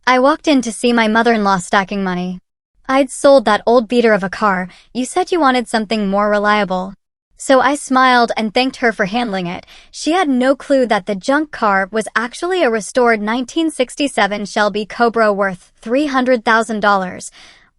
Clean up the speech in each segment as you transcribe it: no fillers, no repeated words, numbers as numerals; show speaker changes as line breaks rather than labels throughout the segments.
I walked in to see my mother-in-law stacking money. I'd sold that old beater of a car. You said you wanted something more reliable. So I smiled and thanked her for handling it. She had no clue that the junk car was actually a restored 1967 Shelby Cobra worth $300,000,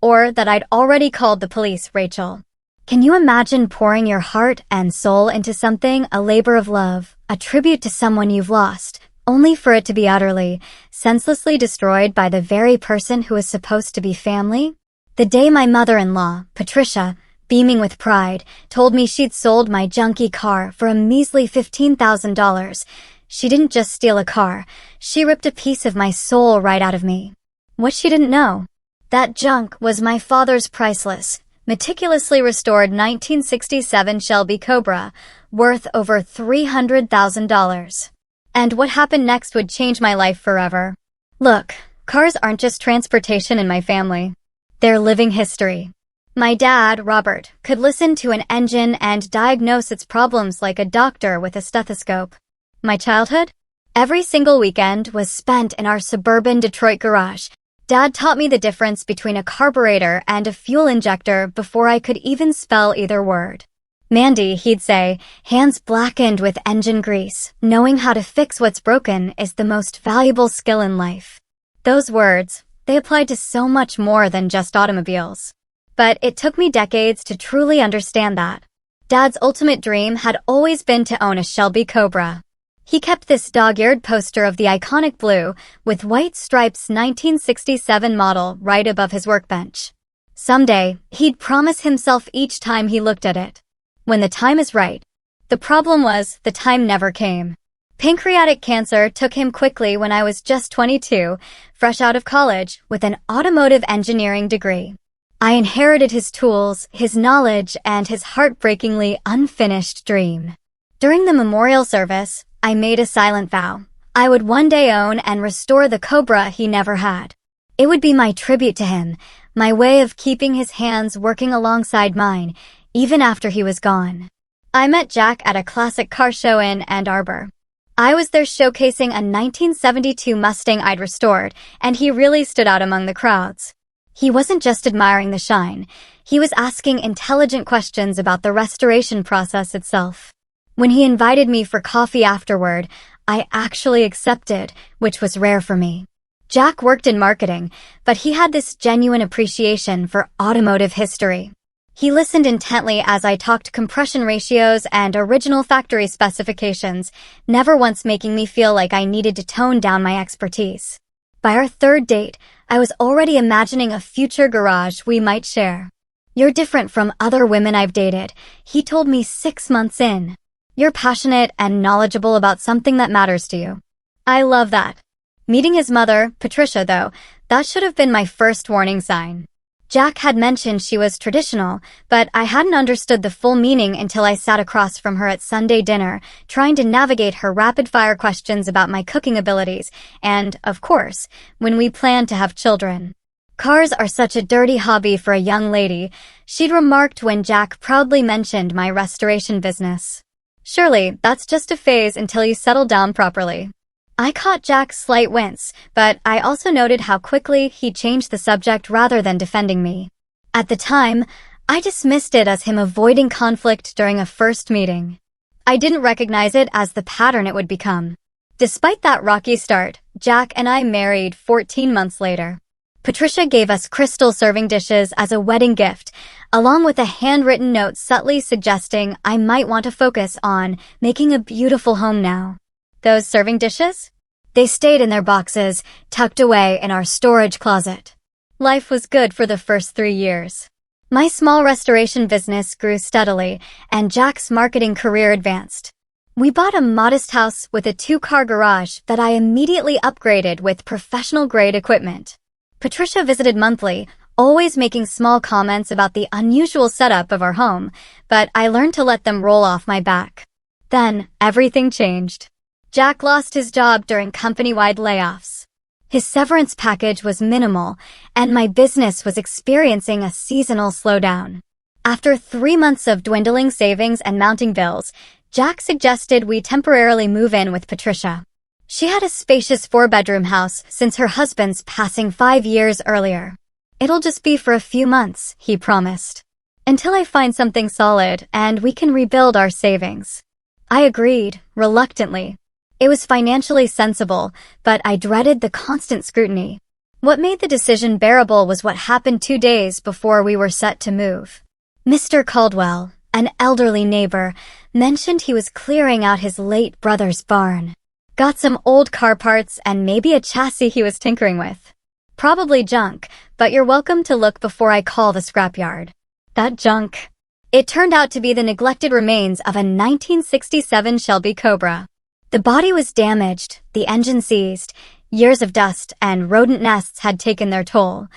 or that I'd already called the police, Rachel. Can you imagine pouring your heart and soul into something, a labor of love, a tribute to someone you've lost, only for it to be utterly, senselessly destroyed by the very person who is supposed to be family? The day my mother-in-law, Patricia, beaming with pride, told me she'd sold my junky car for a measly $15,000, she didn't just steal a car, she ripped a piece of my soul right out of me. What she didn't know? That junk was my father's priceless, meticulously restored 1967 Shelby Cobra, worth over $300,000. And what happened next would change my life forever. Look, cars aren't just transportation in my family. They're living history. My dad, Robert, could listen to an engine and diagnose its problems like a doctor with a stethoscope. My childhood? Every single weekend was spent in our suburban Detroit garage. Dad taught me the difference between a carburetor and a fuel injector before I could even spell either word. Mandy, he'd say, hands blackened with engine grease. Knowing how to fix what's broken is the most valuable skill in life. Those words, they applied to so much more than just automobiles. But it took me decades to truly understand that. Dad's ultimate dream had always been to own a Shelby Cobra. He kept this dog-eared poster of the iconic blue with white stripes 1967 model right above his workbench. Someday, he'd promise himself each time he looked at it. When the time is right. The problem was, the time never came. Pancreatic cancer took him quickly when I was just 22, fresh out of college, with an automotive engineering degree. I inherited his tools, his knowledge, and his heartbreakingly unfinished dream. During the memorial service, I made a silent vow. I would one day own and restore the Cobra he never had. It would be my tribute to him, my way of keeping his hands working alongside mine, even after he was gone. I met Jack at a classic car show in Ann Arbor. I was there showcasing a 1972 Mustang I'd restored, and he really stood out among the crowds. He wasn't just admiring the shine, he was asking intelligent questions about the restoration process itself. When he invited me for coffee afterward, I actually accepted, which was rare for me. Jack worked in marketing, but he had this genuine appreciation for automotive history. He listened intently as I talked compression ratios and original factory specifications, never once making me feel like I needed to tone down my expertise. By our third date, I was already imagining a future garage we might share. You're different from other women I've dated, he told me 6 months in. You're passionate and knowledgeable about something that matters to you. I love that. Meeting his mother, Patricia, though, that should have been my first warning sign. Jack had mentioned she was traditional, but I hadn't understood the full meaning until I sat across from her at Sunday dinner, trying to navigate her rapid-fire questions about my cooking abilities, and, of course, when we planned to have children. Cars are such a dirty hobby for a young lady, she'd remarked when Jack proudly mentioned my restoration business. Surely, that's just a phase until you settle down properly. I caught Jack's slight wince, but I also noted how quickly he changed the subject rather than defending me. At the time, I dismissed it as him avoiding conflict during a first meeting. I didn't recognize it as the pattern it would become. Despite that rocky start, Jack and I married 14 months later. Patricia gave us crystal serving dishes as a wedding gift, along with a handwritten note subtly suggesting I might want to focus on making a beautiful home now. Those serving dishes? They stayed in their boxes, tucked away in our storage closet. Life was good for the first 3 years. My small restoration business grew steadily, and Jack's marketing career advanced. We bought a modest house with a 2-car garage that I immediately upgraded with professional-grade equipment. Patricia visited monthly, always making small comments about the unusual setup of our home, but I learned to let them roll off my back. Then, everything changed. Jack lost his job during company-wide layoffs. His severance package was minimal, and my business was experiencing a seasonal slowdown. After 3 months of dwindling savings and mounting bills, Jack suggested we temporarily move in with Patricia. She had a spacious 4-bedroom house since her husband's passing 5 years earlier. It'll just be for a few months, he promised. Until I find something solid and we can rebuild our savings. I agreed, reluctantly. It was financially sensible, but I dreaded the constant scrutiny. What made the decision bearable was what happened 2 days before we were set to move. Mr. Caldwell, an elderly neighbor, mentioned he was clearing out his late brother's barn. Got some old car parts and maybe a chassis he was tinkering with. Probably junk, but you're welcome to look before I call the scrapyard. That junk. It turned out to be the neglected remains of a 1967 Shelby Cobra. The body was damaged, the engine seized, years of dust and rodent nests had taken their toll,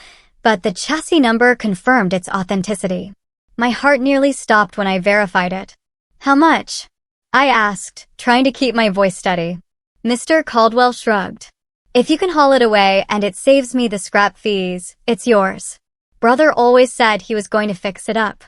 but the chassis number confirmed its authenticity. My heart nearly stopped when I verified it. How much? I asked, trying to keep my voice steady. Mr. Caldwell shrugged. If you can haul it away and it saves me the scrap fees, it's yours. Brother always said he was going to fix it up.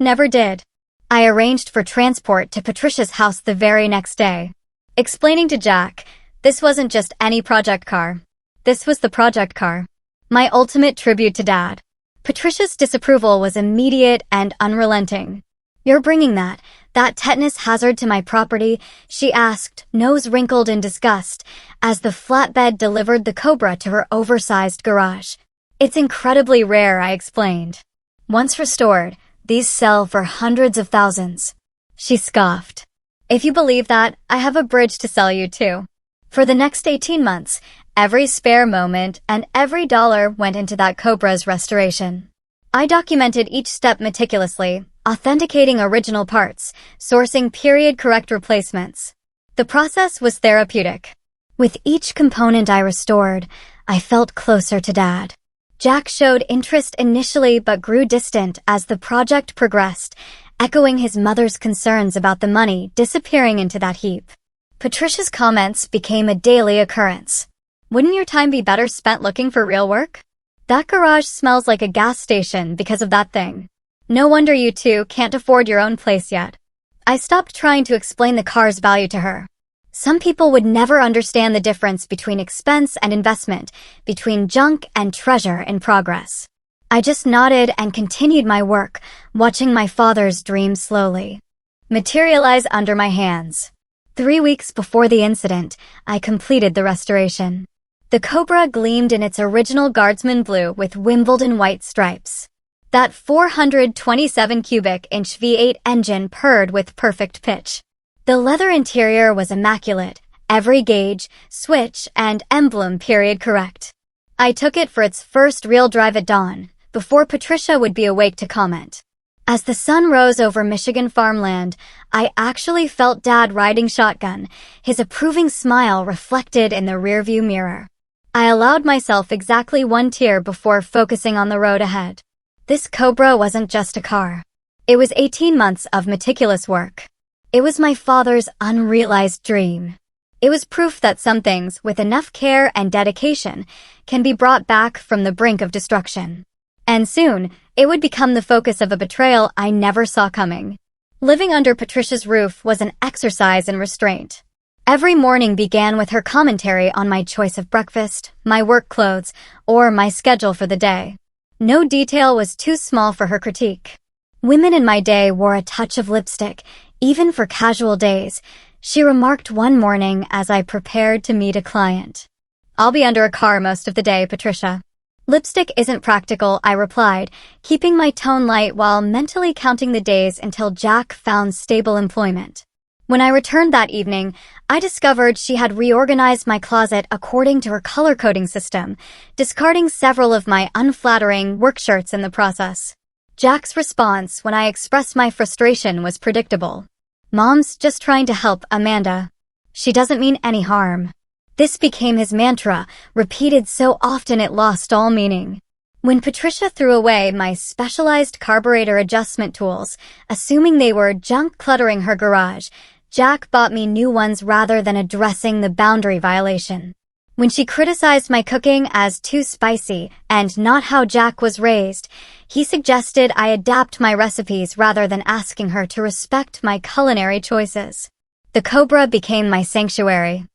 Never did. I arranged for transport to Patricia's house the very next day. Explaining to Jack, this wasn't just any project car. This was the project car. My ultimate tribute to Dad. Patricia's disapproval was immediate and unrelenting. You're bringing that tetanus hazard to my property? She asked, nose wrinkled in disgust, as the flatbed delivered the Cobra to her oversized garage. It's incredibly rare, I explained. Once restored, these sell for hundreds of thousands. She scoffed. If you believe that, I have a bridge to sell you too. For the next 18 months, every spare moment and every dollar went into that Cobra's restoration. I documented each step meticulously, authenticating original parts, sourcing period-correct replacements. The process was therapeutic. With each component I restored, I felt closer to Dad. Jack showed interest initially but grew distant as the project progressed, echoing his mother's concerns about the money disappearing into that heap. Patricia's comments became a daily occurrence. Wouldn't your time be better spent looking for real work? That garage smells like a gas station because of that thing. No wonder you two can't afford your own place yet. I stopped trying to explain the car's value to her. Some people would never understand the difference between expense and investment, between junk and treasure in progress. I just nodded and continued my work, watching my father's dream slowly materialize under my hands. 3 weeks before the incident, I completed the restoration. The Cobra gleamed in its original Guardsman blue with Wimbledon white stripes. That 427 cubic inch V8 engine purred with perfect pitch. The leather interior was immaculate, every gauge, switch, and emblem period correct. I took it for its first real drive at dawn, before Patricia would be awake to comment. As the sun rose over Michigan farmland, I actually felt Dad riding shotgun, his approving smile reflected in the rearview mirror. I allowed myself exactly 1 tear before focusing on the road ahead. This Cobra wasn't just a car. It was 18 months of meticulous work. It was my father's unrealized dream. It was proof that some things, with enough care and dedication, can be brought back from the brink of destruction. And soon, it would become the focus of a betrayal I never saw coming. Living under Patricia's roof was an exercise in restraint. Every morning began with her commentary on my choice of breakfast, my work clothes, or my schedule for the day. No detail was too small for her critique. Women in my day wore a touch of lipstick, even for casual days, she remarked one morning as I prepared to meet a client. I'll be under a car most of the day, Patricia. Lipstick isn't practical, I replied, keeping my tone light while mentally counting the days until Jack found stable employment. When I returned that evening, I discovered she had reorganized my closet according to her color-coding system, discarding several of my unflattering work shirts in the process. Jack's response when I expressed my frustration was predictable. Mom's just trying to help Amanda. She doesn't mean any harm. This became his mantra, repeated so often it lost all meaning. When Patricia threw away my specialized carburetor adjustment tools, assuming they were junk cluttering her garage, Jack bought me new ones rather than addressing the boundary violation. When she criticized my cooking as too spicy and not how Jack was raised, he suggested I adapt my recipes rather than asking her to respect my culinary choices. The Cobra became my sanctuary.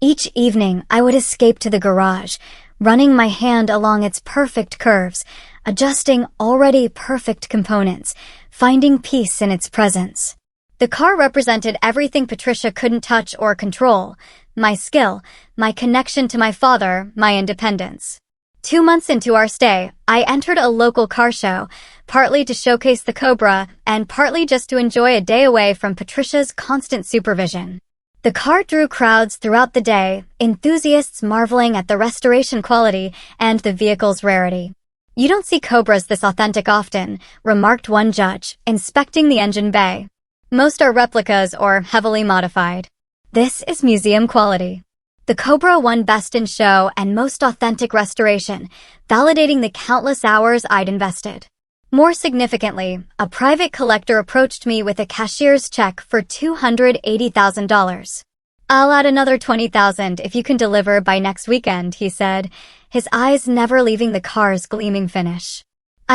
Each evening, I would escape to the garage, running my hand along its perfect curves, adjusting already perfect components, finding peace in its presence. The car represented everything Patricia couldn't touch or control: my skill, my connection to my father, my independence. 2 months into our stay, I entered a local car show, partly to showcase the Cobra and partly just to enjoy a day away from Patricia's constant supervision. The car drew crowds throughout the day, enthusiasts marveling at the restoration quality and the vehicle's rarity. "You don't see Cobras this authentic often," remarked one judge, inspecting the engine bay. "Most are replicas or heavily modified. This is museum quality." The Cobra won Best in Show and Most Authentic Restoration, validating the countless hours I'd invested. More significantly, a private collector approached me with a cashier's check for $280,000. "I'll add another $20,000 if you can deliver by next weekend," he said, his eyes never leaving the car's gleaming finish.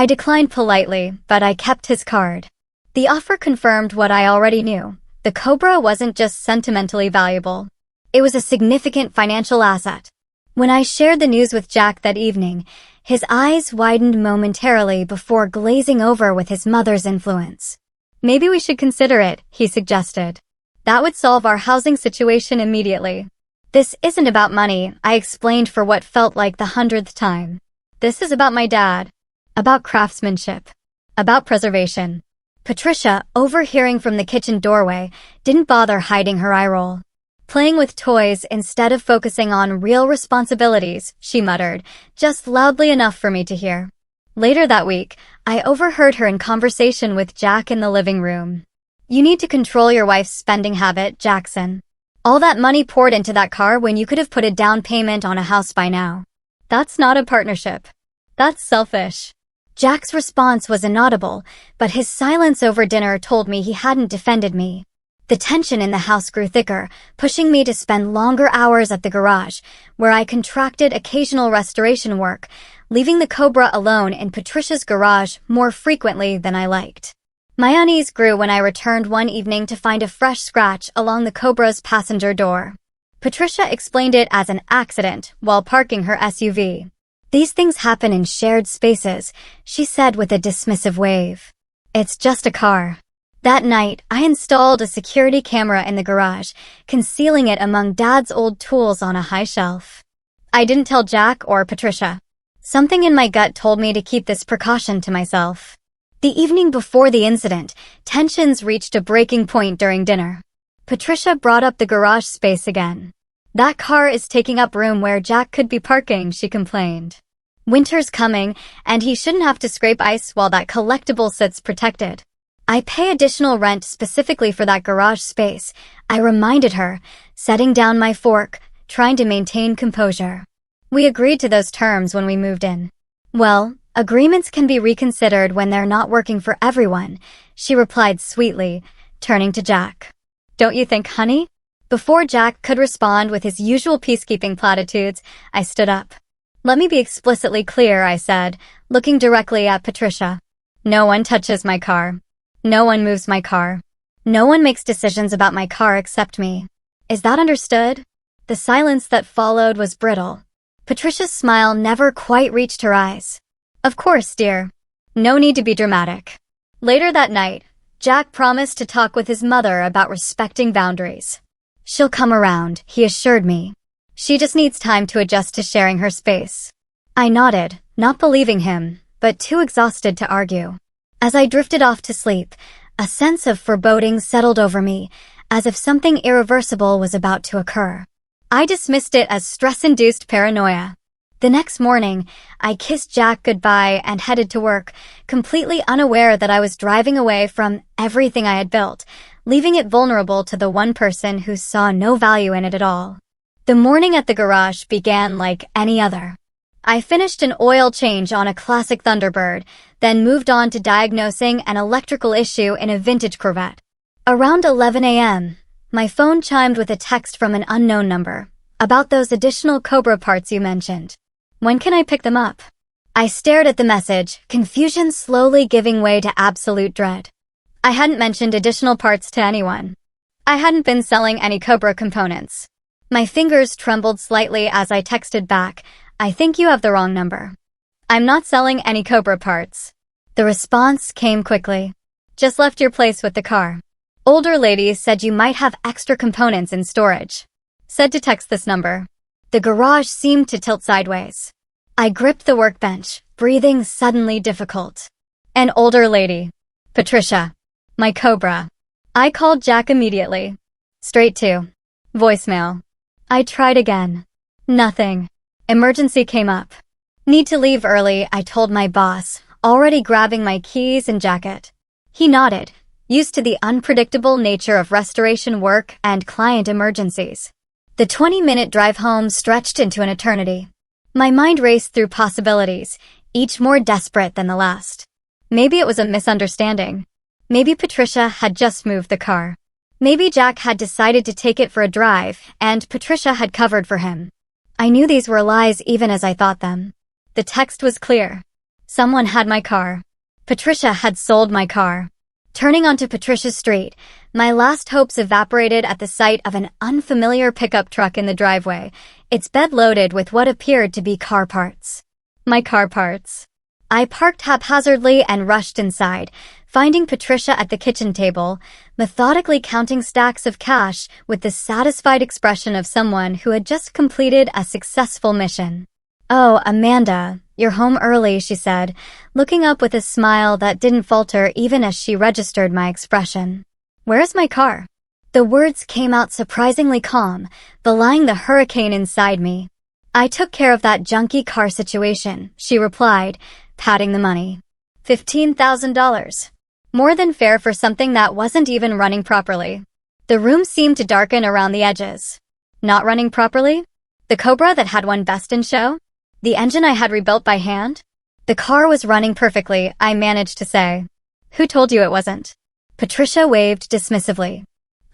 I declined politely, but I kept his card. The offer confirmed what I already knew: the Cobra wasn't just sentimentally valuable. It was a significant financial asset. When I shared the news with Jack that evening, his eyes widened momentarily before glazing over with his mother's influence. "Maybe we should consider it," he suggested. "That would solve our housing situation immediately." "This isn't about money," I explained for what felt like the 100th time. "This is about my dad. About craftsmanship. About preservation." Patricia, overhearing from the kitchen doorway, didn't bother hiding her eye roll. "Playing with toys instead of focusing on real responsibilities," she muttered, just loudly enough for me to hear. Later that week, I overheard her in conversation with Jack in the living room. "You need to control your wife's spending habit, Jackson. All that money poured into that car when you could have put a down payment on a house by now. That's not a partnership. That's selfish." Jack's response was inaudible, but his silence over dinner told me he hadn't defended me. The tension in the house grew thicker, pushing me to spend longer hours at the garage, where I contracted occasional restoration work, leaving the Cobra alone in Patricia's garage more frequently than I liked. My unease grew when I returned one evening to find a fresh scratch along the Cobra's passenger door. Patricia explained it as an accident while parking her SUV. "These things happen in shared spaces," she said with a dismissive wave. "It's just a car." That night, I installed a security camera in the garage, concealing it among Dad's old tools on a high shelf. I didn't tell Jack or Patricia. Something in my gut told me to keep this precaution to myself. The evening before the incident, tensions reached a breaking point during dinner. Patricia brought up the garage space again. "That car is taking up room where Jack could be parking," she complained. "Winter's coming, and he shouldn't have to scrape ice while that collectible sits protected. I pay additional rent specifically for that garage space," I reminded her, setting down my fork, trying to maintain composure. "We agreed to those terms when we moved in." "Well, agreements can be reconsidered when they're not working for everyone," she replied sweetly, turning to Jack. "Don't you think, honey?" Before Jack could respond with his usual peacekeeping platitudes, I stood up. "Let me be explicitly clear," I said, looking directly at Patricia. "No one touches my car. No one moves my car. No one makes decisions about my car except me. Is that understood?" The silence that followed was brittle. Patricia's smile never quite reached her eyes. "Of course, dear. No need to be dramatic." Later that night, Jack promised to talk with his mother about respecting boundaries. "She'll come around," he assured me. "She just needs time to adjust to sharing her space." I nodded, not believing him, but too exhausted to argue. As I drifted off to sleep, a sense of foreboding settled over me, as if something irreversible was about to occur. I dismissed it as stress-induced paranoia. The next morning, I kissed Jack goodbye and headed to work, completely unaware that I was driving away from everything I had built, leaving it vulnerable to the one person who saw no value in it at all. The morning at the garage began like any other. I finished an oil change on a classic Thunderbird, then moved on to diagnosing an electrical issue in a vintage Corvette. Around 11 a.m., my phone chimed with a text from an unknown number, about those additional Cobra parts you mentioned. "When can I pick them up?" I stared at the message, confusion slowly giving way to absolute dread. I hadn't mentioned additional parts to anyone. I hadn't been selling any Cobra components. My fingers trembled slightly as I texted back, "I think you have the wrong number. I'm not selling any Cobra parts." The response came quickly. "Just left your place with the car. Older lady said you might have extra components in storage. Said to text this number." The garage seemed to tilt sideways. I gripped the workbench, breathing suddenly difficult. An older lady. Patricia. My Cobra. I called Jack immediately. Straight to voicemail. I tried again. Nothing. Emergency came up. Need to leave early, I told my boss, already grabbing my keys and jacket. He nodded, used to the unpredictable nature of restoration work and client emergencies. The 20-minute drive home stretched into an eternity. My mind raced through possibilities, each more desperate than the last. Maybe it was a misunderstanding. Maybe Patricia had just moved the car. Maybe Jack had decided to take it for a drive, and Patricia had covered for him. I knew these were lies even as I thought them. The text was clear. Someone had my car. Patricia had sold my car. Turning onto Patricia's street, my last hopes evaporated at the sight of an unfamiliar pickup truck in the driveway, its bed loaded with what appeared to be car parts. My car parts. I parked haphazardly and rushed inside, finding Patricia at the kitchen table, methodically counting stacks of cash with the satisfied expression of someone who had just completed a successful mission. "Oh, Amanda, you're home early," she said, looking up with a smile that didn't falter even as she registered my expression. "Where's my car?" The words came out surprisingly calm, belying the hurricane inside me. "I took care of that junky car situation," she replied, patting the money. $15,000. More than fair for something that wasn't even running properly. The room seemed to darken around the edges. Not running properly? The Cobra that had won Best in Show? The engine I had rebuilt by hand? The car was running perfectly, I managed to say. "Who told you it wasn't?" Patricia waved dismissively.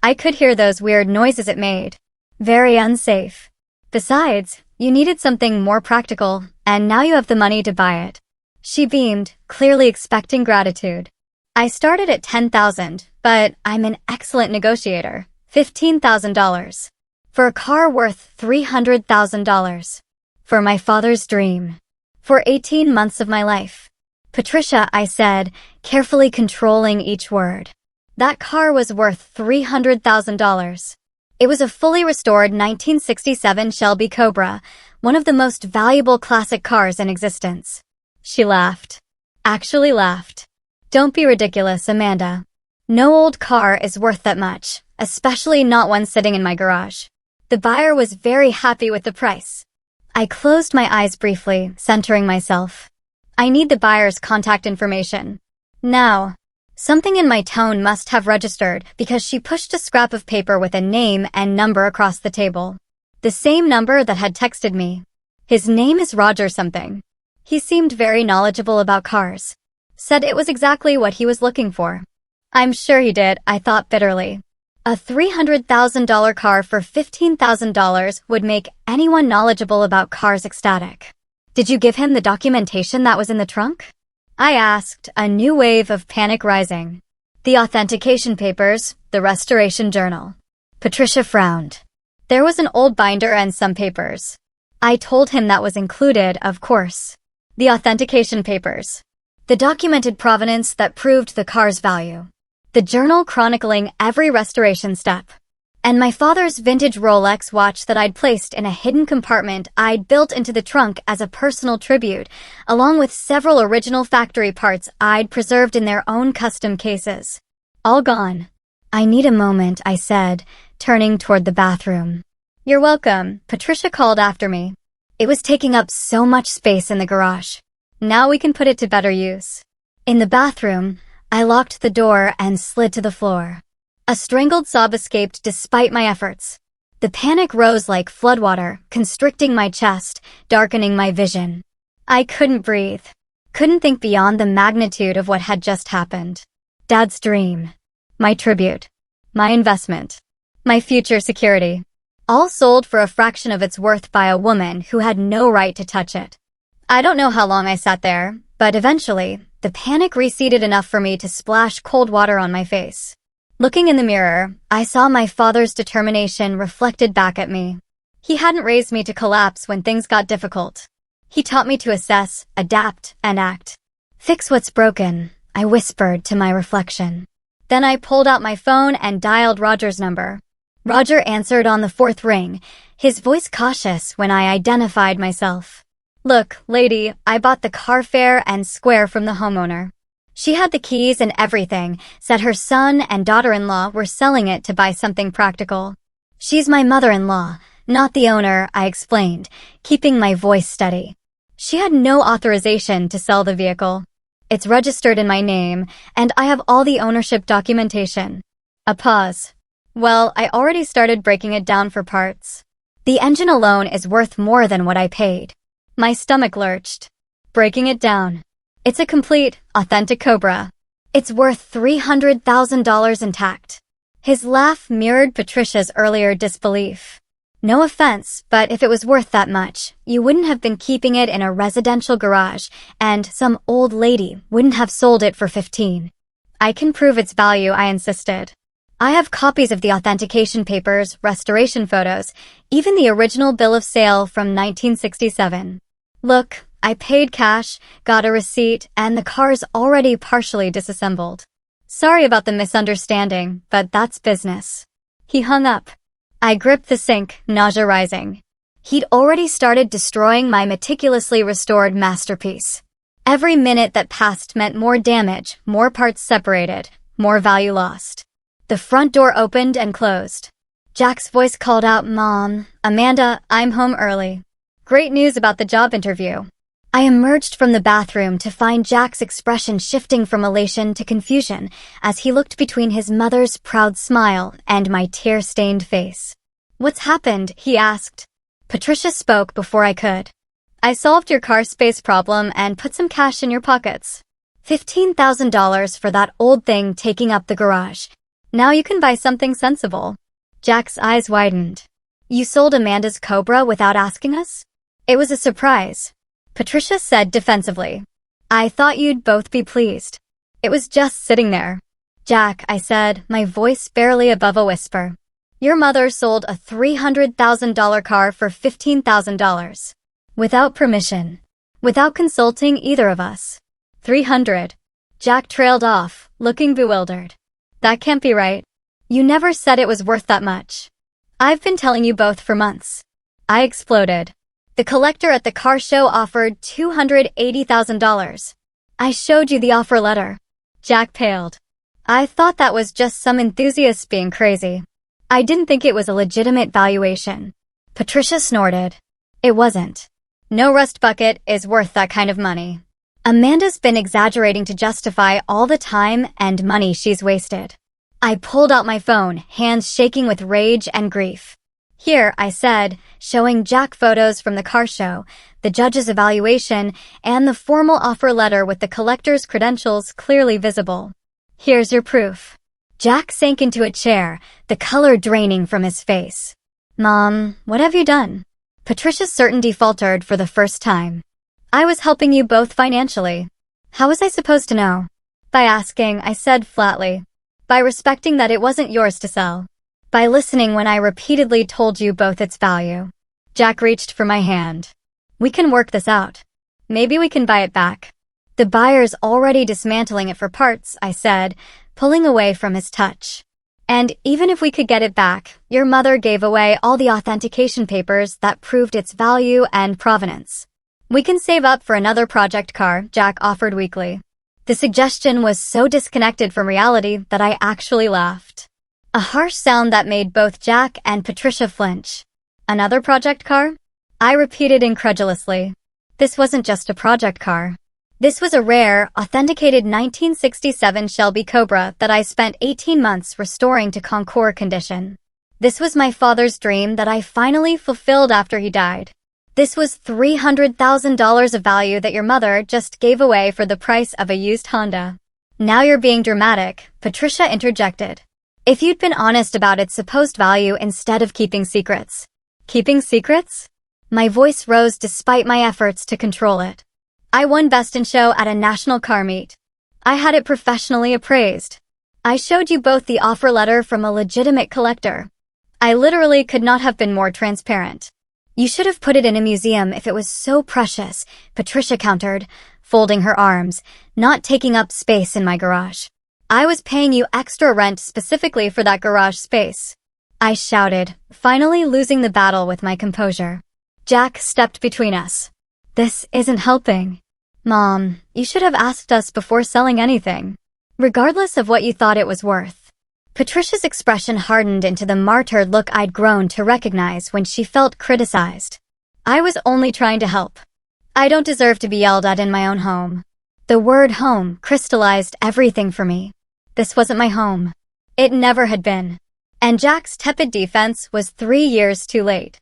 "I could hear those weird noises it made. Very unsafe. Besides, you needed something more practical, and now you have the money to buy it." She beamed, clearly expecting gratitude. "I started at $10,000, but I'm an excellent negotiator. $15,000. For a car worth $300,000. For my father's dream. For 18 months of my life." "Patricia," I said, carefully controlling each word. "That car was worth $300,000. It was a fully restored 1967 Shelby Cobra, one of the most valuable classic cars in existence." She laughed. Actually laughed. "Don't be ridiculous, Amanda. No old car is worth that much, especially not one sitting in my garage." The buyer was very happy with the price. I closed my eyes briefly, centering myself. "I need the buyer's contact information. Now." Something in my tone must have registered because she pushed a scrap of paper with a name and number across the table. The same number that had texted me. "His name is Roger something. He seemed very knowledgeable about cars. Said it was exactly what he was looking for." I'm sure he did, I thought bitterly. A $300,000 car for $15,000 would make anyone knowledgeable about cars ecstatic. "Did you give him the documentation that was in the trunk?" I asked, a new wave of panic rising. "The authentication papers, the restoration journal." Patricia frowned. "There was an old binder and some papers." I told him that was included, of course. The authentication papers. The documented provenance that proved the car's value. The journal chronicling every restoration step. And my father's vintage Rolex watch that I'd placed in a hidden compartment I'd built into the trunk as a personal tribute, along with several original factory parts I'd preserved in their own custom cases. All gone. "I need a moment," I said, turning toward the bathroom. "You're welcome," Patricia called after me. It was taking up so much space in the garage. Now we can put it to better use. In the bathroom, I locked the door and slid to the floor. A strangled sob escaped despite my efforts. The panic rose like floodwater, constricting my chest, darkening my vision. I couldn't breathe. Couldn't think beyond the magnitude of what had just happened. Dad's dream. My tribute. My investment. My future security. All sold for a fraction of its worth by a woman who had no right to touch it. I don't know how long I sat there, but eventually, the panic receded enough for me to splash cold water on my face. Looking in the mirror, I saw my father's determination reflected back at me. He hadn't raised me to collapse when things got difficult. He taught me to assess, adapt, and act. Fix what's broken, I whispered to my reflection. Then I pulled out my phone and dialed Roger's number. Roger answered on the fourth ring, his voice cautious when I identified myself. Look, lady, I bought the car fair and square from the homeowner. She had the keys and everything, said her son and daughter-in-law were selling it to buy something practical. She's my mother-in-law, not the owner, I explained, keeping my voice steady. She had no authorization to sell the vehicle. It's registered in my name, and I have all the ownership documentation. A pause. Well, I already started breaking it down for parts. The engine alone is worth more than what I paid. My stomach lurched. Breaking it down. It's a complete, authentic Cobra. It's worth $300,000 intact. His laugh mirrored Patricia's earlier disbelief. No offense, but if it was worth that much, you wouldn't have been keeping it in a residential garage, and some old lady wouldn't have sold it for 15. I can prove its value, I insisted. I have copies of the authentication papers, restoration photos, even the original bill of sale from 1967. Look, I paid cash, got a receipt, and the car's already partially disassembled. Sorry about the misunderstanding, but that's business. He hung up. I gripped the sink, nausea rising. He'd already started destroying my meticulously restored masterpiece. Every minute that passed meant more damage, more parts separated, more value lost. The front door opened and closed. Jack's voice called out, Mom, Amanda, I'm home early. Great news about the job interview. I emerged from the bathroom to find Jack's expression shifting from elation to confusion as he looked between his mother's proud smile and my tear-stained face. What's happened? He asked. Patricia spoke before I could. I solved your car space problem and put some cash in your pockets. $15,000 for that old thing taking up the garage. Now you can buy something sensible. Jack's eyes widened. You sold Amanda's Cobra without asking us? It was a surprise. Patricia said defensively. I thought you'd both be pleased. It was just sitting there. Jack, I said, my voice barely above a whisper. Your mother sold a $300,000 car for $15,000. Without permission. Without consulting either of us. 300. Jack trailed off, looking bewildered. That can't be right. You never said it was worth that much. I've been telling you both for months. I exploded. The collector at the car show offered $280,000. I showed you the offer letter. Jack paled. I thought that was just some enthusiast being crazy. I didn't think it was a legitimate valuation. Patricia snorted. It wasn't. No rust bucket is worth that kind of money. Amanda's been exaggerating to justify all the time and money she's wasted. I pulled out my phone, hands shaking with rage and grief. Here, I said, showing Jack photos from the car show, the judge's evaluation, and the formal offer letter with the collector's credentials clearly visible. Here's your proof. Jack sank into a chair, the color draining from his face. Mom, what have you done? Patricia's certainty faltered for the first time. I was helping you both financially. How was I supposed to know? By asking, I said flatly. By respecting that it wasn't yours to sell. By listening when I repeatedly told you both its value. Jack reached for my hand. We can work this out. Maybe we can buy it back. The buyer's already dismantling it for parts, I said, pulling away from his touch. And even if we could get it back, your mother gave away all the authentication papers that proved its value and provenance. We can save up for another project car, Jack offered weakly. The suggestion was so disconnected from reality that I actually laughed. A harsh sound that made both Jack and Patricia flinch. Another project car? I repeated incredulously. This wasn't just a project car. This was a rare, authenticated 1967 Shelby Cobra that I spent 18 months restoring to concours condition. This was my father's dream that I finally fulfilled after he died. This was $300,000 of value that your mother just gave away for the price of a used Honda. Now you're being dramatic, Patricia interjected. If you'd been honest about its supposed value instead of keeping secrets. Keeping secrets? My voice rose despite my efforts to control it. I won Best in Show at a national car meet. I had it professionally appraised. I showed you both the offer letter from a legitimate collector. I literally could not have been more transparent. You should have put it in a museum if it was so precious, Patricia countered, folding her arms, not taking up space in my garage. I was paying you extra rent specifically for that garage space. I shouted, finally losing the battle with my composure. Jack stepped between us. This isn't helping. Mom, you should have asked us before selling anything, regardless of what you thought it was worth. Patricia's expression hardened into the martyred look I'd grown to recognize when she felt criticized. I was only trying to help. I don't deserve to be yelled at in my own home. The word home crystallized everything for me. This wasn't my home. It never had been. And Jack's tepid defense was 3 years too late.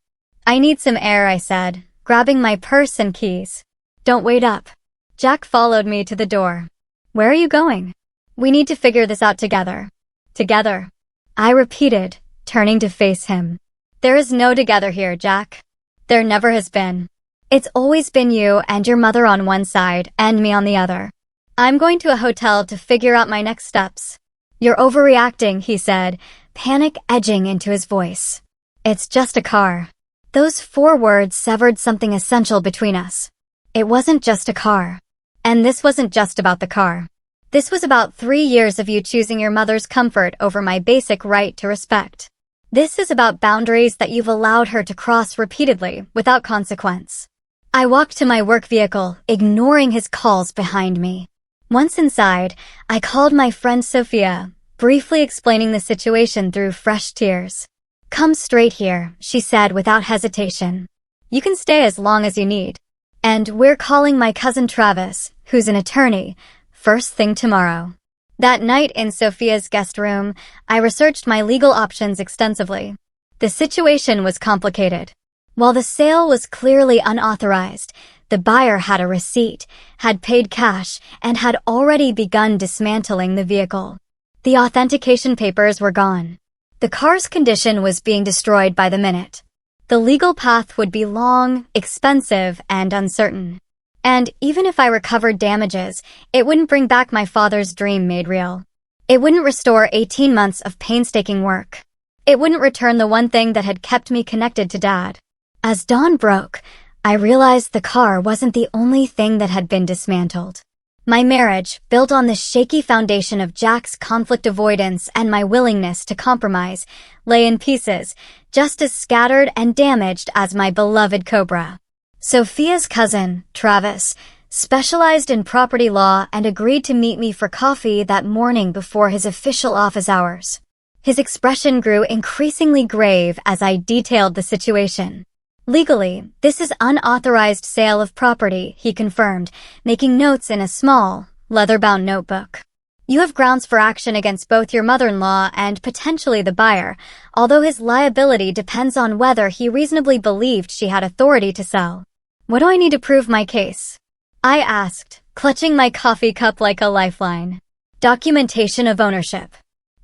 I need some air, I said, grabbing my purse and keys. Don't wait up. Jack followed me to the door. Where are you going? We need to figure this out together. Together. I repeated, turning to face him. There is no together here, Jack. There never has been. It's always been you and your mother on one side and me on the other. I'm going to a hotel to figure out my next steps. You're overreacting, he said, panic edging into his voice. It's just a car. Those 4 words severed something essential between us. It wasn't just a car. And this wasn't just about the car. This was about 3 years of you choosing your mother's comfort over my basic right to respect. This is about boundaries that you've allowed her to cross repeatedly without consequence. I walked to my work vehicle, ignoring his calls behind me. Once inside, I called my friend Sophia, briefly explaining the situation through fresh tears. Come straight here, she said without hesitation. You can stay as long as you need. And we're calling my cousin Travis, who's an attorney, first thing tomorrow. That night in Sophia's guest room, I researched my legal options extensively. The situation was complicated. While the sale was clearly unauthorized, the buyer had a receipt, had paid cash, and had already begun dismantling the vehicle. The authentication papers were gone. The car's condition was being destroyed by the minute. The legal path would be long, expensive, and uncertain. And even if I recovered damages, it wouldn't bring back my father's dream made real. It wouldn't restore 18 months of painstaking work. It wouldn't return the one thing that had kept me connected to Dad. As dawn broke, I realized the car wasn't the only thing that had been dismantled. My marriage, built on the shaky foundation of Jack's conflict avoidance and my willingness to compromise, lay in pieces, just as scattered and damaged as my beloved Cobra. Sophia's cousin, Travis, specialized in property law and agreed to meet me for coffee that morning before his official office hours. His expression grew increasingly grave as I detailed the situation. Legally, this is unauthorized sale of property, he confirmed, making notes in a small, leather-bound notebook. You have grounds for action against both your mother-in-law and potentially the buyer, although his liability depends on whether he reasonably believed she had authority to sell. What do I need to prove my case? I asked, clutching my coffee cup like a lifeline. Documentation of ownership.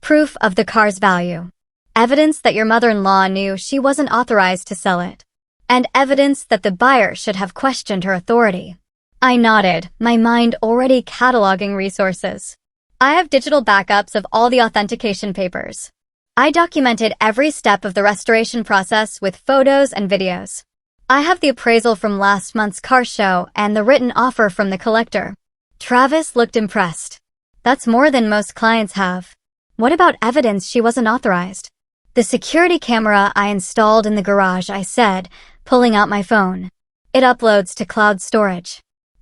Proof of the car's value. Evidence that your mother-in-law knew she wasn't authorized to sell it. And evidence that the buyer should have questioned her authority. I nodded, my mind already cataloging resources. I have digital backups of all the authentication papers. I documented every step of the restoration process with photos and videos. I have the appraisal from last month's car show and the written offer from the collector. Travis looked impressed. That's more than most clients have. What about evidence she wasn't authorized? The security camera I installed in the garage, I said, pulling out my phone. It uploads to cloud storage.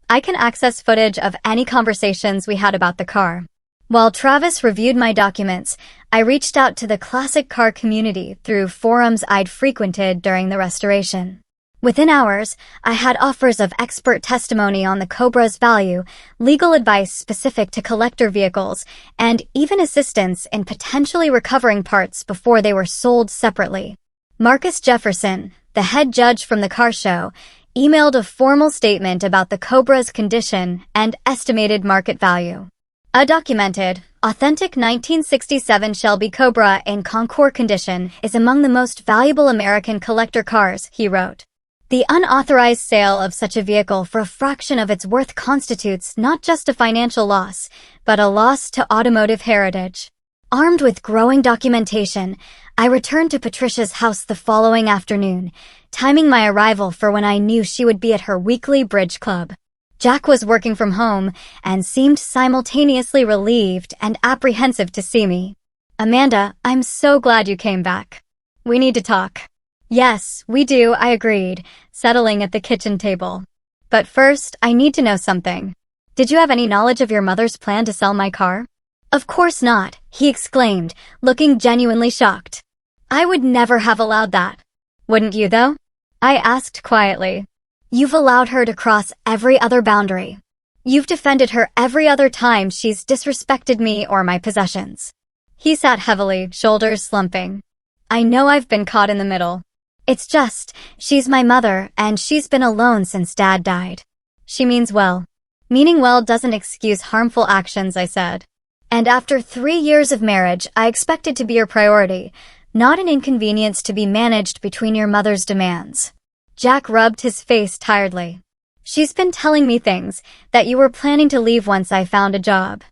I can access footage of any conversations we had about the car. While Travis reviewed my documents, I reached out to the classic car community through forums I'd frequented during the restoration. Within hours, I had offers of expert testimony on the Cobra's value, legal advice specific to collector vehicles, and even assistance in potentially recovering parts before they were sold separately. Marcus Jefferson, the head judge from the car show, emailed a formal statement about the Cobra's condition and estimated market value. A documented, authentic 1967 Shelby Cobra in Concours condition is among the most valuable American collector cars, he wrote. The unauthorized sale of such a vehicle for a fraction of its worth constitutes not just a financial loss, but a loss to automotive heritage. Armed with growing documentation, I returned to Patricia's house the following afternoon, timing my arrival for when I knew she would be at her weekly bridge club. Jack was working from home and seemed simultaneously relieved and apprehensive to see me. "Amanda, I'm so glad you came back. We need to talk." "Yes, we do," I agreed, settling at the kitchen table. "But first, I need to know something. Did you have any knowledge of your mother's plan to sell my car?" "Of course not," he exclaimed, looking genuinely shocked. "I would never have allowed that." "Wouldn't you, though?" I asked quietly. "You've allowed her to cross every other boundary. You've defended her every other time she's disrespected me or my possessions." He sat heavily, shoulders slumping. "I know I've been caught in the middle. It's just, she's my mother, and she's been alone since Dad died. She means well." "Meaning well doesn't excuse harmful actions," I said. "And after 3 years of marriage, I expect it to be your priority, not an inconvenience to be managed between your mother's demands." Jack rubbed his face tiredly. "She's been telling me things, that you were planning to leave once I found a job.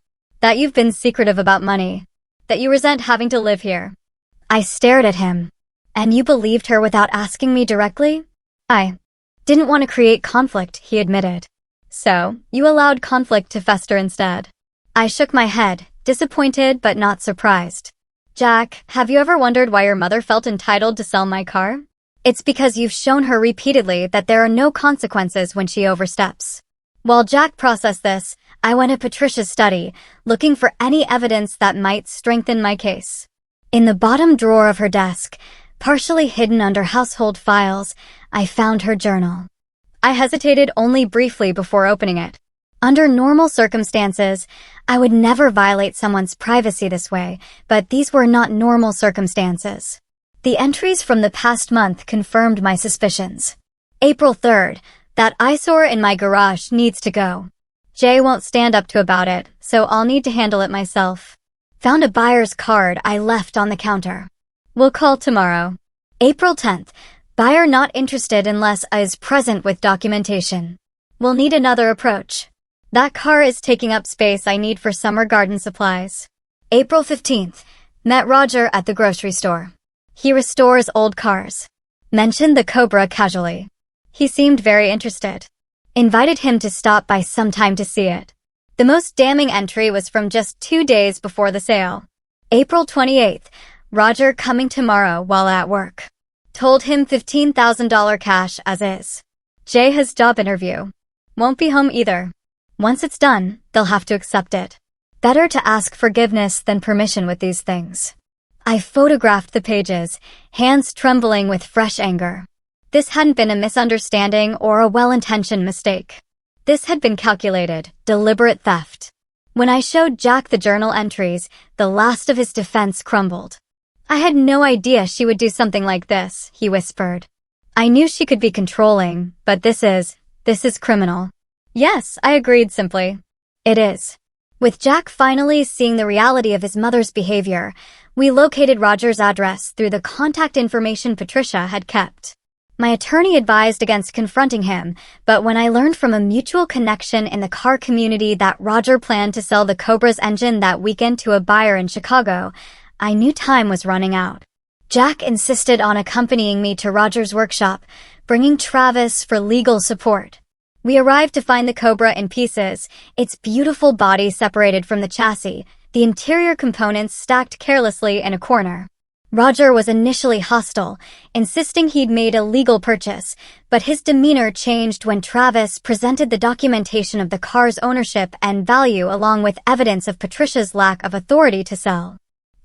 That you've been secretive about money. That you resent having to live here." I stared at him. "And you believed her without asking me directly?" "I didn't want to create conflict," he admitted. "So, you allowed conflict to fester instead." I shook my head, disappointed but not surprised. "Jack, have you ever wondered why your mother felt entitled to sell my car? It's because you've shown her repeatedly that there are no consequences when she oversteps." While Jack processed this, I went to Patricia's study, looking for any evidence that might strengthen my case. In the bottom drawer of her desk, partially hidden under household files, I found her journal. I hesitated only briefly before opening it. Under normal circumstances, I would never violate someone's privacy this way, but these were not normal circumstances. The entries from the past month confirmed my suspicions. April 3rd, that eyesore in my garage needs to go. Jay won't stand up to about it, so I'll need to handle it myself. Found a buyer's card I left on the counter. We'll call tomorrow. April 10th, buyer not interested unless is present with documentation. We'll need another approach. That car is taking up space I need for summer garden supplies. April 15th, met Roger at the grocery store. He restores old cars. Mentioned the Cobra casually. He seemed very interested. Invited him to stop by sometime to see it. The most damning entry was from just 2 days before the sale. April 28th, Roger coming tomorrow while at work. Told him $15,000 cash as is. Jay has job interview. Won't be home either. Once it's done, they'll have to accept it. Better to ask forgiveness than permission with these things. I photographed the pages, hands trembling with fresh anger. This hadn't been a misunderstanding or a well-intentioned mistake. This had been calculated, deliberate theft. When I showed Jack the journal entries, the last of his defense crumbled. "I had no idea she would do something like this," he whispered. "I knew she could be controlling, but this is criminal." "Yes," I agreed simply. "It is." With Jack finally seeing the reality of his mother's behavior, we located Roger's address through the contact information Patricia had kept. My attorney advised against confronting him, but when I learned from a mutual connection in the car community that Roger planned to sell the Cobra's engine that weekend to a buyer in Chicago, I knew time was running out. Jack insisted on accompanying me to Roger's workshop, bringing Travis for legal support. We arrived to find the Cobra in pieces, its beautiful body separated from the chassis, the interior components stacked carelessly in a corner. Roger was initially hostile, insisting he'd made a legal purchase, but his demeanor changed when Travis presented the documentation of the car's ownership and value along with evidence of Patricia's lack of authority to sell.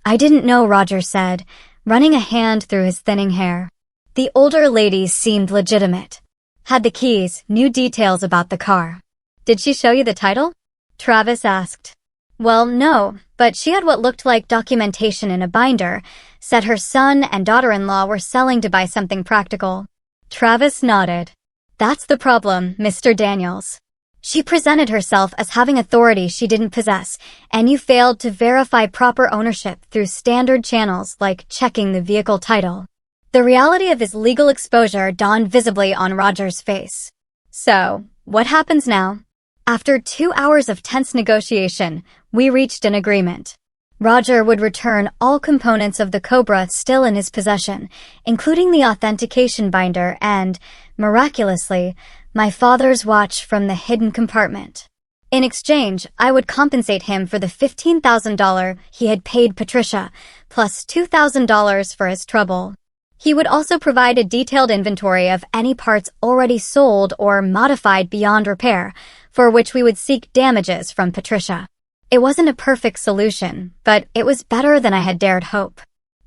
"I didn't know," Roger said, running a hand through his thinning hair. The older lady seemed legitimate. "Had the keys, knew details about the car." "Did she show you the title?" Travis asked. "Well, no, but she had what looked like documentation in a binder, said her son and daughter-in-law were selling to buy something practical." Travis nodded. "That's the problem, Mr. Daniels. She presented herself as having authority she didn't possess, and you failed to verify proper ownership through standard channels like checking the vehicle title." The reality of his legal exposure dawned visibly on Roger's face. "So, what happens now?" After 2 hours of tense negotiation, we reached an agreement. Roger would return all components of the Cobra still in his possession, including the authentication binder and, miraculously, my father's watch from the hidden compartment. In exchange, I would compensate him for the $15,000 he had paid Patricia, plus $2,000 for his trouble. He would also provide a detailed inventory of any parts already sold or modified beyond repair, for which we would seek damages from Patricia. It wasn't a perfect solution, but it was better than I had dared hope.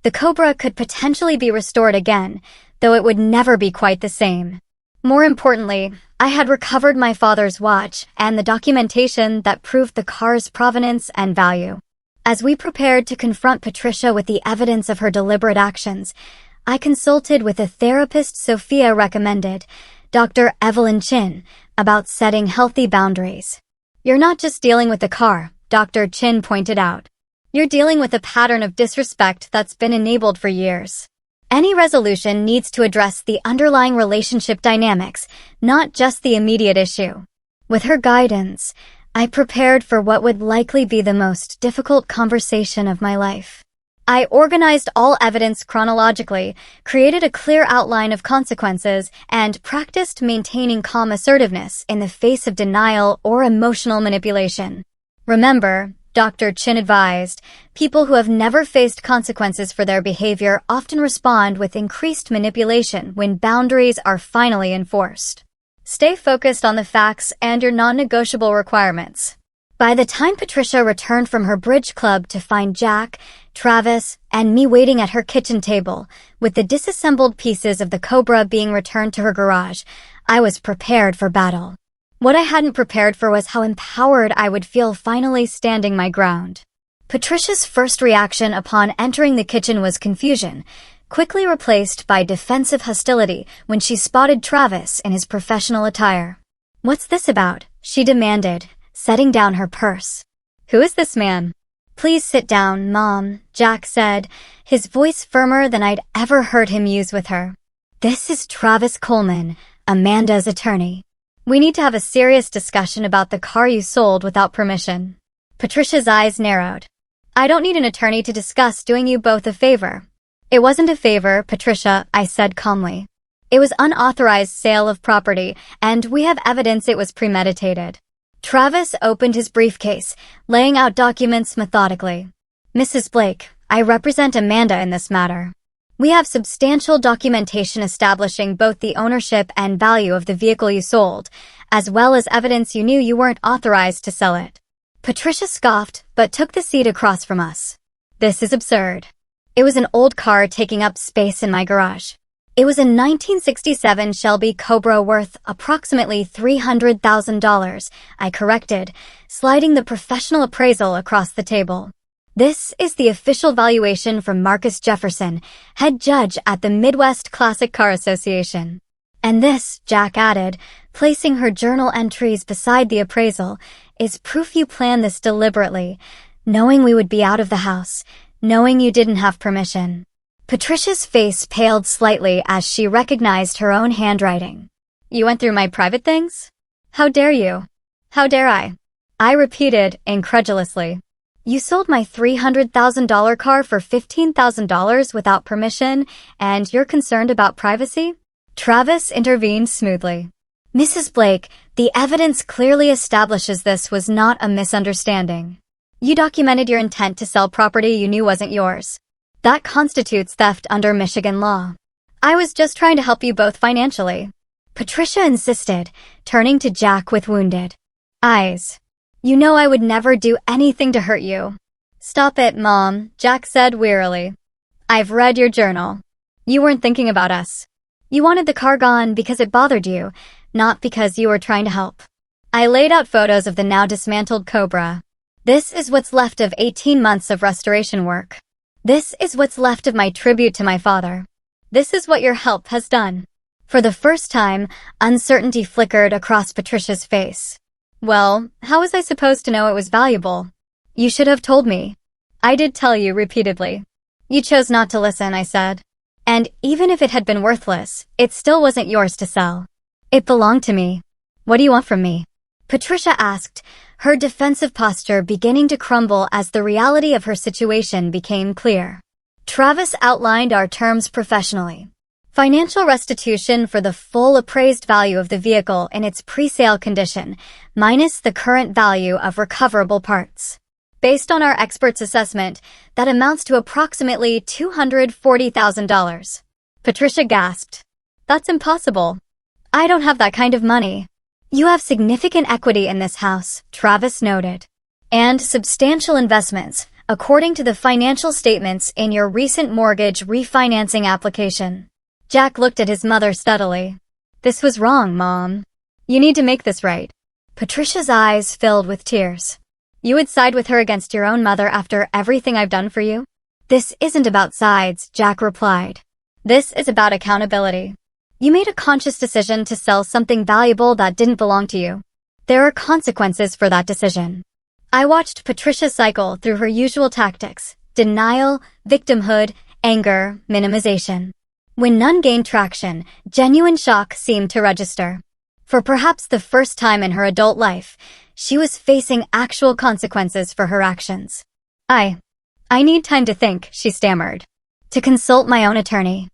The Cobra could potentially be restored again, though it would never be quite the same. More importantly, I had recovered my father's watch and the documentation that proved the car's provenance and value. As we prepared to confront Patricia with the evidence of her deliberate actions, I consulted with a therapist Sophia recommended, Dr. Evelyn Chin, about setting healthy boundaries. "You're not just dealing with the car," Dr. Chin pointed out. "You're dealing with a pattern of disrespect that's been enabled for years. Any resolution needs to address the underlying relationship dynamics, not just the immediate issue." With her guidance, I prepared for what would likely be the most difficult conversation of my life. I organized all evidence chronologically, created a clear outline of consequences, and practiced maintaining calm assertiveness in the face of denial or emotional manipulation. "Remember," Dr. Chin advised, "people who have never faced consequences for their behavior often respond with increased manipulation when boundaries are finally enforced. Stay focused on the facts and your non-negotiable requirements." By the time Patricia returned from her bridge club to find Jack, Travis, and me waiting at her kitchen table, with the disassembled pieces of the Cobra being returned to her garage, I was prepared for battle. What I hadn't prepared for was how empowered I would feel finally standing my ground. Patricia's first reaction upon entering the kitchen was confusion, quickly replaced by defensive hostility when she spotted Travis in his professional attire. "What's this about?" she demanded, setting down her purse. "Who is this man?" "Please sit down, Mom," Jack said, his voice firmer than I'd ever heard him use with her. "This is Travis Coleman, Amanda's attorney. We need to have a serious discussion about the car you sold without permission." Patricia's eyes narrowed. "I don't need an attorney to discuss doing you both a favor." "It wasn't a favor, Patricia," I said calmly. "It was unauthorized sale of property, and we have evidence it was premeditated." Travis opened his briefcase, laying out documents methodically. "Mrs. Blake, I represent Amanda in this matter. We have substantial documentation establishing both the ownership and value of the vehicle you sold, as well as evidence you knew you weren't authorized to sell it." Patricia scoffed, but took the seat across from us. "This is absurd." It was an old car taking up space in my garage. It was a 1967 Shelby Cobra worth approximately $300,000, I corrected, sliding the professional appraisal across the table. "This is the official valuation from Marcus Jefferson, head judge at the Midwest Classic Car Association. And this," Jack added, placing her journal entries beside the appraisal, "is proof you planned this deliberately, knowing we would be out of the house, knowing you didn't have permission." Patricia's face paled slightly as she recognized her own handwriting. "You went through my private things? How dare you? How dare I?" I repeated incredulously. "You sold my $300,000 car for $15,000 without permission, and you're concerned about privacy?" Travis intervened smoothly. "Mrs. Blake, the evidence clearly establishes this was not a misunderstanding. You documented your intent to sell property you knew wasn't yours. That constitutes theft under Michigan law. I was just trying to help you both financially." Patricia insisted, turning to Jack with wounded eyes. "You know I would never do anything to hurt you." "Stop it, Mom," Jack said wearily. "I've read your journal. You weren't thinking about us. You wanted the car gone because it bothered you, not because you were trying to help." I laid out photos of the now dismantled Cobra. "This is what's left of 18 months of restoration work. This is what's left of my tribute to my father. This is what your help has done." For the first time, uncertainty flickered across Patricia's face. "Well, how was I supposed to know it was valuable?" "You should have told me." "I did tell you repeatedly." "You chose not to listen," I said. "And even if it had been worthless, it still wasn't yours to sell. It belonged to me. What do you want from me?" Patricia asked, her defensive posture beginning to crumble as the reality of her situation became clear. Travis outlined our terms professionally. Financial restitution for the full appraised value of the vehicle in its pre-sale condition, minus the current value of recoverable parts. Based on our expert's assessment, that amounts to approximately $240,000. Patricia gasped. That's impossible. I don't have that kind of money. You have significant equity in this house, Travis noted. And substantial investments, according to the financial statements in your recent mortgage refinancing application. Jack looked at his mother steadily. This was wrong, Mom. You need to make this right. Patricia's eyes filled with tears. You would side with her against your own mother after everything I've done for you? This isn't about sides, Jack replied. This is about accountability. You made a conscious decision to sell something valuable that didn't belong to you. There are consequences for that decision. I watched Patricia cycle through her usual tactics: denial, victimhood, anger, minimization. When none gained traction, genuine shock seemed to register. For perhaps the first time in her adult life, she was facing actual consequences for her actions. I need time to think, she stammered. To consult my own attorney.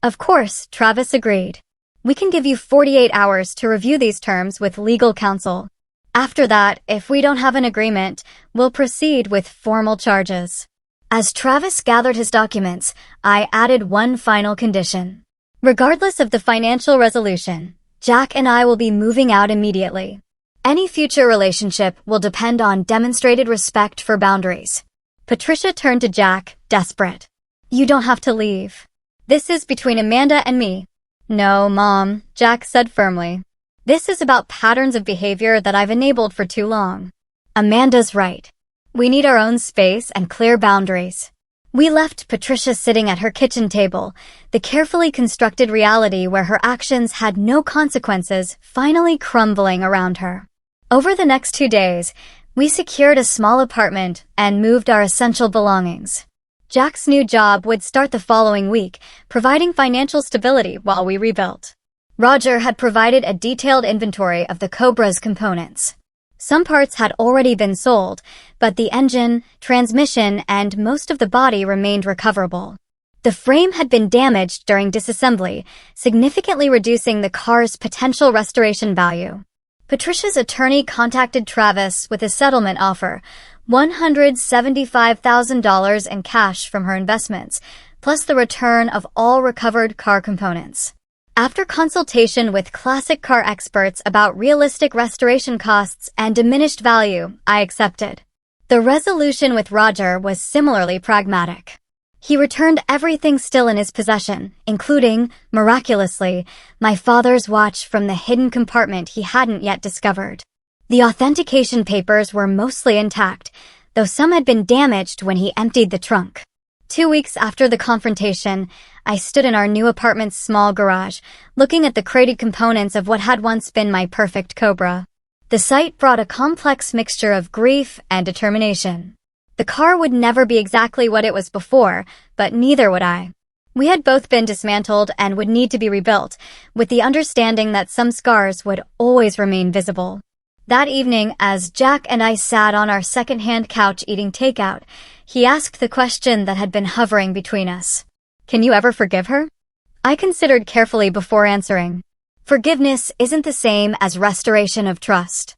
Of course, Travis agreed. We can give you 48 hours to review these terms with legal counsel. After that, if we don't have an agreement, we'll proceed with formal charges. As Travis gathered his documents, I added one final condition. Regardless of the financial resolution, Jack and I will be moving out immediately. Any future relationship will depend on demonstrated respect for boundaries. Patricia turned to Jack, desperate. You don't have to leave. This is between Amanda and me. No, Mom, Jack said firmly. This is about patterns of behavior that I've enabled for too long. Amanda's right. We need our own space and clear boundaries. We left Patricia sitting at her kitchen table, the carefully constructed reality where her actions had no consequences finally crumbling around her. Over the next 2 days, we secured a small apartment and moved our essential belongings. Jack's new job would start the following week, providing financial stability while we rebuilt. Roger had provided a detailed inventory of the Cobra's components. Some parts had already been sold, but the engine, transmission, and most of the body remained recoverable. The frame had been damaged during disassembly, significantly reducing the car's potential restoration value. Patricia's attorney contacted Travis with a settlement offer, $175,000 in cash from her investments, plus the return of all recovered car components. After consultation with classic car experts about realistic restoration costs and diminished value, I accepted. The resolution with Roger was similarly pragmatic. He returned everything still in his possession, including, miraculously, my father's watch from the hidden compartment he hadn't yet discovered. The authentication papers were mostly intact, though some had been damaged when he emptied the trunk. 2 weeks after the confrontation, I stood in our new apartment's small garage, looking at the crated components of what had once been my perfect Cobra. The sight brought a complex mixture of grief and determination. The car would never be exactly what it was before, but neither would I. We had both been dismantled and would need to be rebuilt, with the understanding that some scars would always remain visible. That evening, as Jack and I sat on our second-hand couch eating takeout, he asked the question that had been hovering between us. Can you ever forgive her? I considered carefully before answering. Forgiveness isn't the same as restoration of trust.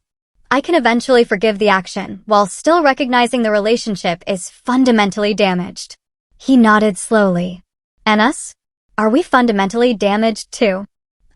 I can eventually forgive the action, while still recognizing the relationship is fundamentally damaged. He nodded slowly. And us? Are we fundamentally damaged too?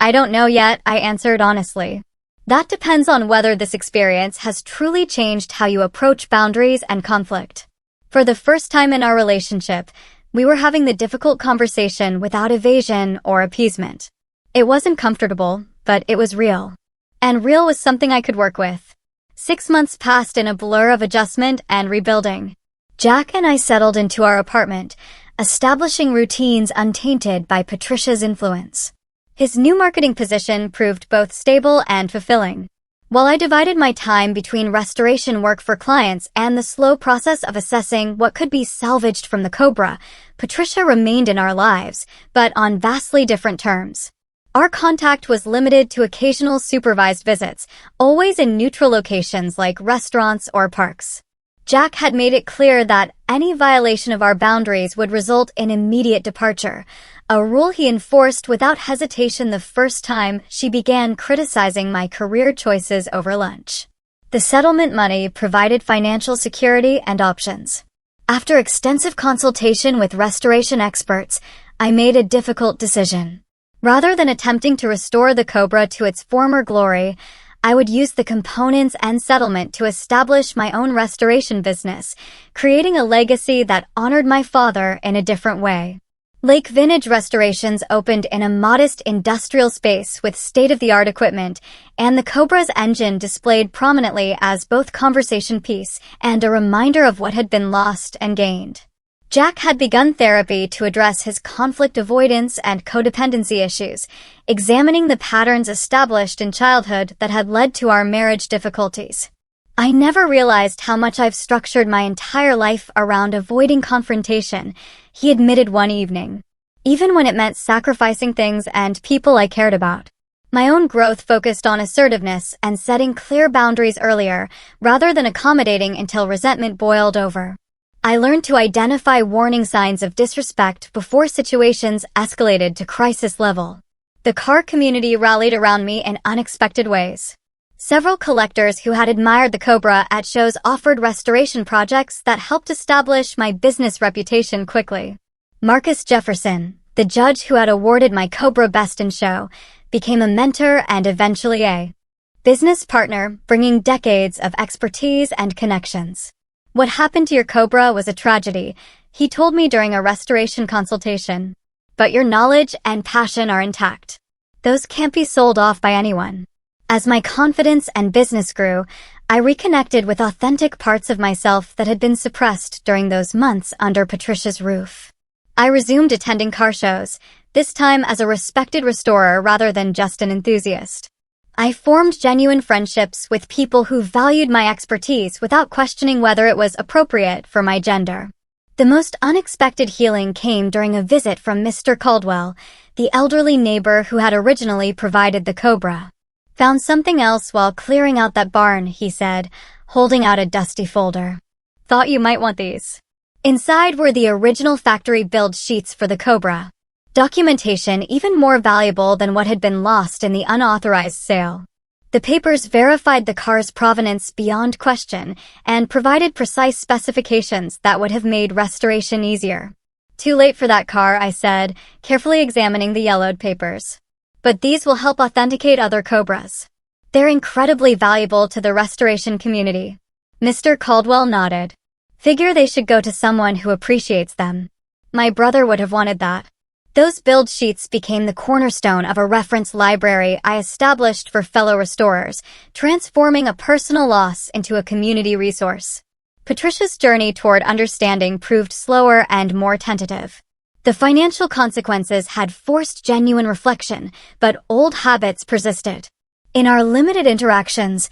I don't know yet, I answered honestly. That depends on whether this experience has truly changed how you approach boundaries and conflict. For the first time in our relationship, we were having the difficult conversation without evasion or appeasement. It wasn't comfortable, but it was real. And real was something I could work with. 6 months passed in a blur of adjustment and rebuilding. Jack and I settled into our apartment, establishing routines untainted by Patricia's influence. His new marketing position proved both stable and fulfilling. While I divided my time between restoration work for clients and the slow process of assessing what could be salvaged from the Cobra, Patricia remained in our lives, but on vastly different terms. Our contact was limited to occasional supervised visits, always in neutral locations like restaurants or parks. Jack had made it clear that any violation of our boundaries would result in immediate departure, a rule he enforced without hesitation the first time she began criticizing my career choices over lunch. The settlement money provided financial security and options. After extensive consultation with restoration experts, I made a difficult decision. Rather than attempting to restore the Cobra to its former glory, I would use the components and settlement to establish my own restoration business, creating a legacy that honored my father in a different way. Lake Vintage Restorations opened in a modest industrial space with state-of-the-art equipment, and the Cobra's engine displayed prominently as both conversation piece and a reminder of what had been lost and gained. Jack had begun therapy to address his conflict avoidance and codependency issues, examining the patterns established in childhood that had led to our marriage difficulties. I never realized how much I've structured my entire life around avoiding confrontation, he admitted one evening, even when it meant sacrificing things and people I cared about. My own growth focused on assertiveness and setting clear boundaries earlier, rather than accommodating until resentment boiled over. I learned to identify warning signs of disrespect before situations escalated to crisis level. The car community rallied around me in unexpected ways. Several collectors who had admired the Cobra at shows offered restoration projects that helped establish my business reputation quickly. Marcus Jefferson, the judge who had awarded my Cobra Best in Show, became a mentor and eventually a business partner, bringing decades of expertise and connections. What happened to your Cobra was a tragedy, he told me during a restoration consultation. But your knowledge and passion are intact. Those can't be sold off by anyone. As my confidence and business grew, I reconnected with authentic parts of myself that had been suppressed during those months under Patricia's roof. I resumed attending car shows, this time as a respected restorer rather than just an enthusiast. I formed genuine friendships with people who valued my expertise without questioning whether it was appropriate for my gender. The most unexpected healing came during a visit from Mr. Caldwell, the elderly neighbor who had originally provided the Cobra. Found something else while clearing out that barn, he said, holding out a dusty folder. Thought you might want these. Inside were the original factory-build sheets for the Cobra. Documentation even more valuable than what had been lost in the unauthorized sale. The papers verified the car's provenance beyond question and provided precise specifications that would have made restoration easier. Too late for that car, I said, carefully examining the yellowed papers. But these will help authenticate other Cobras. They're incredibly valuable to the restoration community. Mr. Caldwell nodded. Figure they should go to someone who appreciates them. My brother would have wanted that. Those build sheets became the cornerstone of a reference library I established for fellow restorers, transforming a personal loss into a community resource. Patricia's journey toward understanding proved slower and more tentative. The financial consequences had forced genuine reflection, but old habits persisted. In our limited interactions,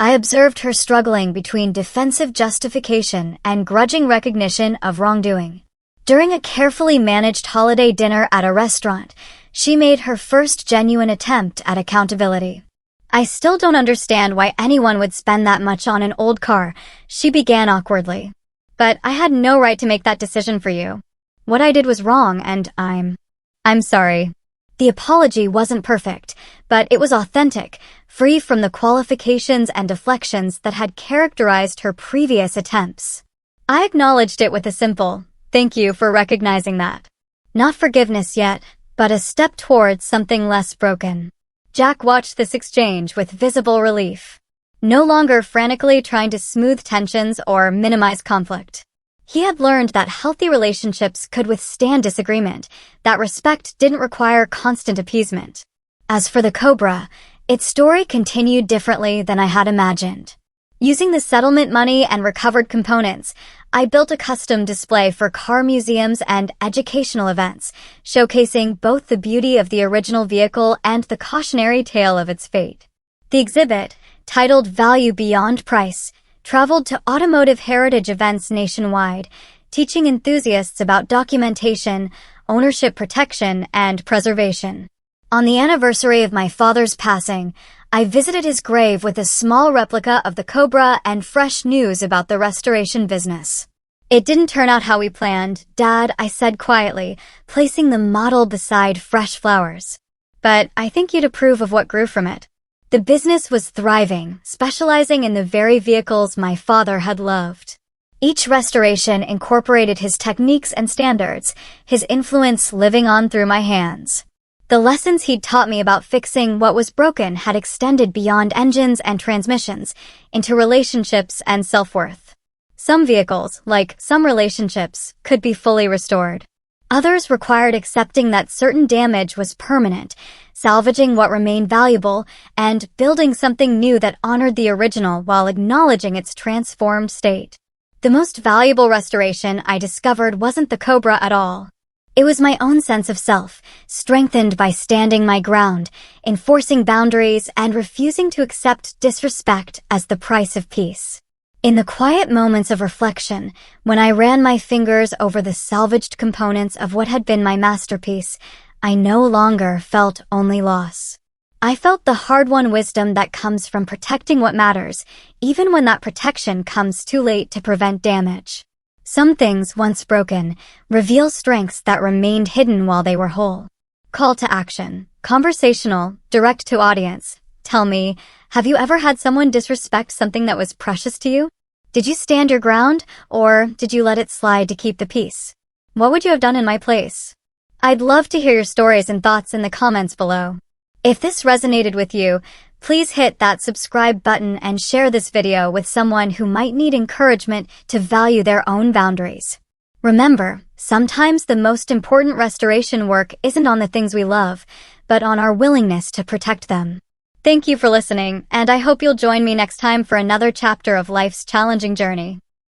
I observed her struggling between defensive justification and grudging recognition of wrongdoing. During a carefully managed holiday dinner at a restaurant, she made her first genuine attempt at accountability. I still don't understand why anyone would spend that much on an old car, she began awkwardly. But I had no right to make that decision for you. What I did was wrong, and I'm sorry. The apology wasn't perfect, but it was authentic, free from the qualifications and deflections that had characterized her previous attempts. I acknowledged it with a simple, "Thank you for recognizing that." Not forgiveness yet, but a step towards something less broken. Jack watched this exchange with visible relief. No longer frantically trying to smooth tensions or minimize conflict. He had learned that healthy relationships could withstand disagreement, that respect didn't require constant appeasement. As for the Cobra, its story continued differently than I had imagined. Using the settlement money and recovered components, I built a custom display for car museums and educational events, showcasing both the beauty of the original vehicle and the cautionary tale of its fate. The exhibit, titled Value Beyond Price, traveled to automotive heritage events nationwide, teaching enthusiasts about documentation, ownership protection, and preservation. On the anniversary of my father's passing, I visited his grave with a small replica of the Cobra and fresh news about the restoration business. "It didn't turn out how we planned, Dad," I said quietly, placing the model beside fresh flowers. "But I think you'd approve of what grew from it." The business was thriving, specializing in the very vehicles my father had loved. Each restoration incorporated his techniques and standards, his influence living on through my hands. The lessons he'd taught me about fixing what was broken had extended beyond engines and transmissions into relationships and self-worth. Some vehicles, like some relationships, could be fully restored. Others required accepting that certain damage was permanent, salvaging what remained valuable, and building something new that honored the original while acknowledging its transformed state. The most valuable restoration I discovered wasn't the Cobra at all. It was my own sense of self, strengthened by standing my ground, enforcing boundaries, and refusing to accept disrespect as the price of peace. In the quiet moments of reflection, when I ran my fingers over the salvaged components of what had been my masterpiece, I no longer felt only loss. I felt the hard-won wisdom that comes from protecting what matters, even when that protection comes too late to prevent damage. Some things, once broken, reveal strengths that remained hidden while they were whole. Call to action. Conversational, direct to audience. Tell me, have you ever had someone disrespect something that was precious to you? Did you stand your ground, or did you let it slide to keep the peace? What would you have done in my place? I'd love to hear your stories and thoughts in the comments below. If this resonated with you, please hit that subscribe button and share this video with someone who might need encouragement to value their own boundaries. Remember, sometimes the most important restoration work isn't on the things we love, but on our willingness to protect them. Thank you for listening, and I hope you'll join me next time for another chapter of life's challenging journey.